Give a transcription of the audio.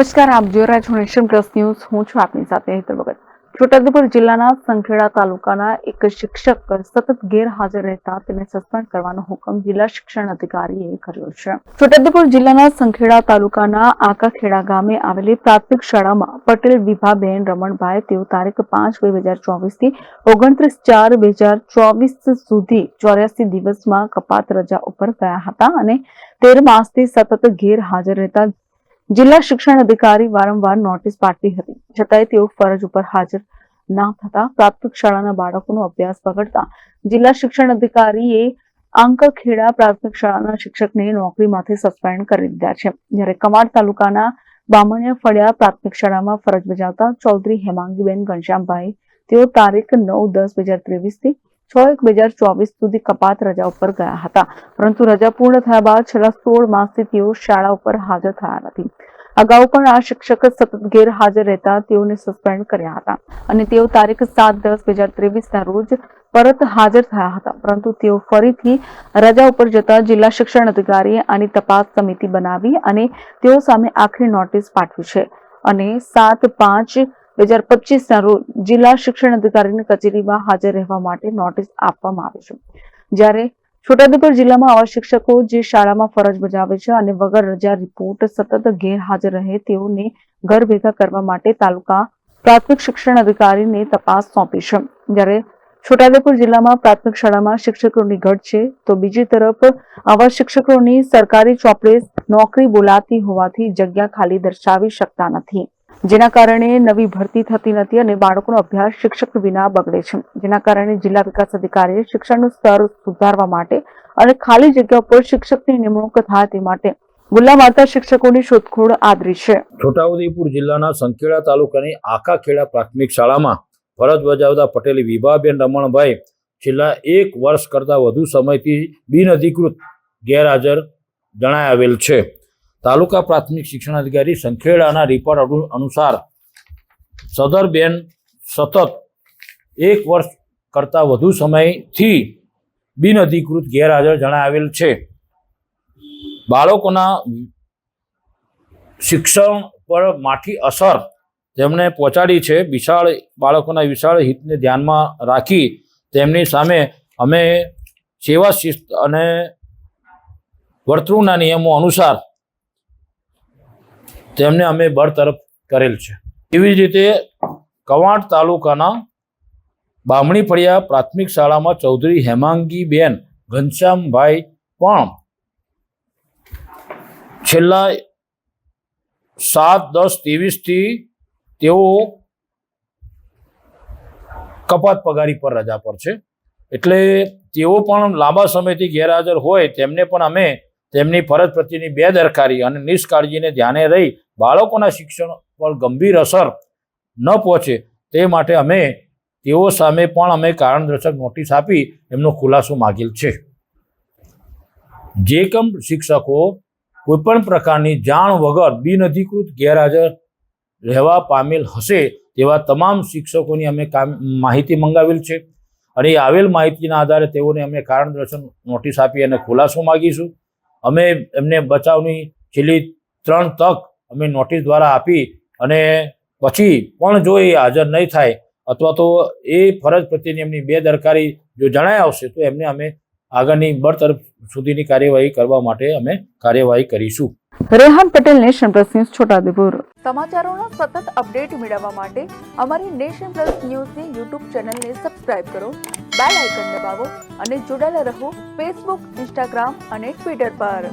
નમસ્કાર, આપ જોઈ રહ્યા છો નેશન પ્લસ ન્યૂઝ. હું છું આપની સાથે હેતલ ભગત. છોટાઉદેપુર જિલ્લાના સંખેડા તાલુકાના એક શિક્ષક સતત ગેરહાજર રહેતા તેને સસ્પેન્ડ કરવાનો હુકમ જિલ્લા શિક્ષણ અધિકારીએ કર્યો છે. છોટાઉદેપુર જિલ્લાના સંખેડા તાલુકાના આકાખેડા ગામે આવેલી પ્રાથમિક શાળામાં પટેલ વિભાબેન રમણભાઈ તેઓ તારીખ 5/2/2024 થી 29/4/2024 સુધી 84 દિવસમાં કપાત રજા ઉપર ગયા હતા અને 13 માસથી સતત ગેરહાજર રહેતા જિલ્લા શિક્ષણ અધિકારી વારંવાર નોટિસ પાઠવી હતી, છતાંય તેઓ ફરજ ઉપર હાજર ના થતા પ્રાથમિક શાળાના બાળકોનો અભ્યાસ બગડતા જિલ્લા શિક્ષણ અધિકારીએ આંકખેડા પ્રાથમિક શાળાના શિક્ષકને નોકરીમાંથી સસ્પેન્ડ કરી દીધા છે. જ્યારે કમાડ તાલુકાના બામણિયા ફળિયા પ્રાથમિક શાળામાં ફરજ બજાવતા ચૌધરી હેમાંગીબેન ઘનશ્યામભાઈ તેઓ તારીખ 9/10/2023 થી 6/1/2024 સુધી કપાત રજા ઉપર ગયા હતા, પરંતુ રજા પૂર્ણ થયા બાદ છેલ્લા 16 માસથી તેઓ શાળા ઉપર હાજર થયા નથી. અગાઉ પણ આ શિક્ષક સતત ગેરહાજર રહેતા તેઓને સસ્પેન્ડ કર્યા હતા અને તેઓ તારીખ 7/10/2023 રોજ પરત હાજર થયા હતા, પરંતુ તેઓ ફરીથી રજા ઉપર જતા જિલ્લા શિક્ષણ અધિકારીએ આની તપાસ સમિતિ બનાવી અને તેઓ સામે આખરી નોટિસ પાઠવી છે અને 7/5/2025 રોજ જિલ્લા શિક્ષણ અધિકારીની કચેરીમાં હાજર રહેવા માટે નોટિસ આપવામાં આવી છે. જ્યારે છોટાઉદેપુર જિલ્લામાં આવા શિક્ષકો જે શાળામાં ફરજ બજાવે છે અને વગર રજા રિપોર્ટ સતત ગેરહાજર રહે તેઓને ઘર ભેગા કરવા માટે તાલુકા પ્રાથમિક શિક્ષણ અધિકારીને તપાસ સોંપી છે. જ્યારે છોટાઉદેપુર જિલ્લામાં પ્રાથમિક શાળામાં શિક્ષકોની ઘટ છે, તો બીજી તરફ આવા શિક્ષકોની સરકારી ચોપડે નોકરી બોલાતી હોવાથી જગ્યા ખાલી દર્શાવી શકતા નથી, જેના કારણે નવી ભરતી થતી નથી અને બાળકોનો અભ્યાસ શિક્ષક વિના બગડે છે. જેના કારણે જિલ્લા વિકાસ અધિકારીએ શિક્ષણનું સ્તર સુધારવા માટે અને ખાલી જગ્યા પર શિક્ષકની નિમણૂક થાય તે માટે ગુલ્લા મારતા શિક્ષકોની શોધખોળ આદરી છે. છોટાઉદેપુર જિલ્લાના સંખેડા તાલુકાની આકાખેડા પ્રાથમિક શાળામાં ફરજ બજાવતા પટેલ વિભાબેન રમણભાઈ છેલ્લા 1 વર્ષ કરતાં વધુ સમયથી બિનઅધિકૃત ગેરહાજર જણાઈ આવેલ છે. તાલુકા પ્રાથમિક શિક્ષણ અધિકારી સંખેડાના રિપોર્ટ અનુસાર સદરબેન સતત 1 વર્ષ કરતાં વધુ સમયથી બિનઅધિકૃત ગેરહાજર જણાઈ આવેલ છે. બાળકોના શિક્ષણ પર માઠી અસર તેમણે પહોંચાડી છે. બાળકોના વિશાળ હિતને ધ્યાનમાં રાખી તેમની સામે અમે સેવા શિસ્ત અને વર્તણૂકના નિયમો અનુસાર તેમને અમે બરતરફ કરેલ છે. એવી જ રીતે કવાંટ તાલુકાના બામણી ફળિયા પ્રાથમિક શાળામાં ચૌધરી હેમાંગીબેન ઘનશ્યામભાઈ પણ છેલ્લા 7/10/23 થી તેઓ કપાત પગારી પર રજા પર છે. એટલે તેઓ પણ લાંબા સમયથી ગેરહાજર હોય તેમને પણ અમે તેમની ફરજ પ્રત્યેની બેદરકારી અને નિષ્કાળજીને ધ્યાને રહી બાળકોના શિક્ષણ પર ગંભીર અસર ન પહોંચે તે માટે અમે તેઓ સામે પણ અમે કારણદર્શક નોટિસ આપી એમનો ખુલાસો માગેલ છે. જે શિક્ષકો કોઈપણ પ્રકારની જાણ વગર બિનઅધિકૃત ગેરહાજર રહેવા પામેલ હશે તેવા તમામ શિક્ષકોની અમે માહિતી મંગાવેલ છે અને એ આવેલ માહિતીના આધારે તેઓને અમે કારણદર્શક નોટિસ આપી અને ખુલાસો માગીશું. અમે એમને બચાવની છેલ્લી 3 તક અમે નોટિસ દ્વારા આપી અને પછી પણ જો એ હાજર નહીં થાય અથવા તો એ ફરજ પ્રત્યેની એમની બેદરકારી જો જણાઈ આવશે તો એમને અમે આગળની બરતરફ સુધીની કાર્યવાહી કરવા માટે અમે કાર્યવાહી કરીશું. Rehan Patel, nation plus news, Chhotaudepur. સમાચારોના સતત અપડેટ મેળવવા માટે અમારી નેશન પ્લસ ન્યૂઝની યુટ્યુબ ચેનલને સબસ્ક્રાઇબ કરો, બેલ આઇકન દબાવો અને જોડાયેલા રહો ફેસબુક, ઇન્સ્ટાગ્રામ અને ટ્વિટર પર.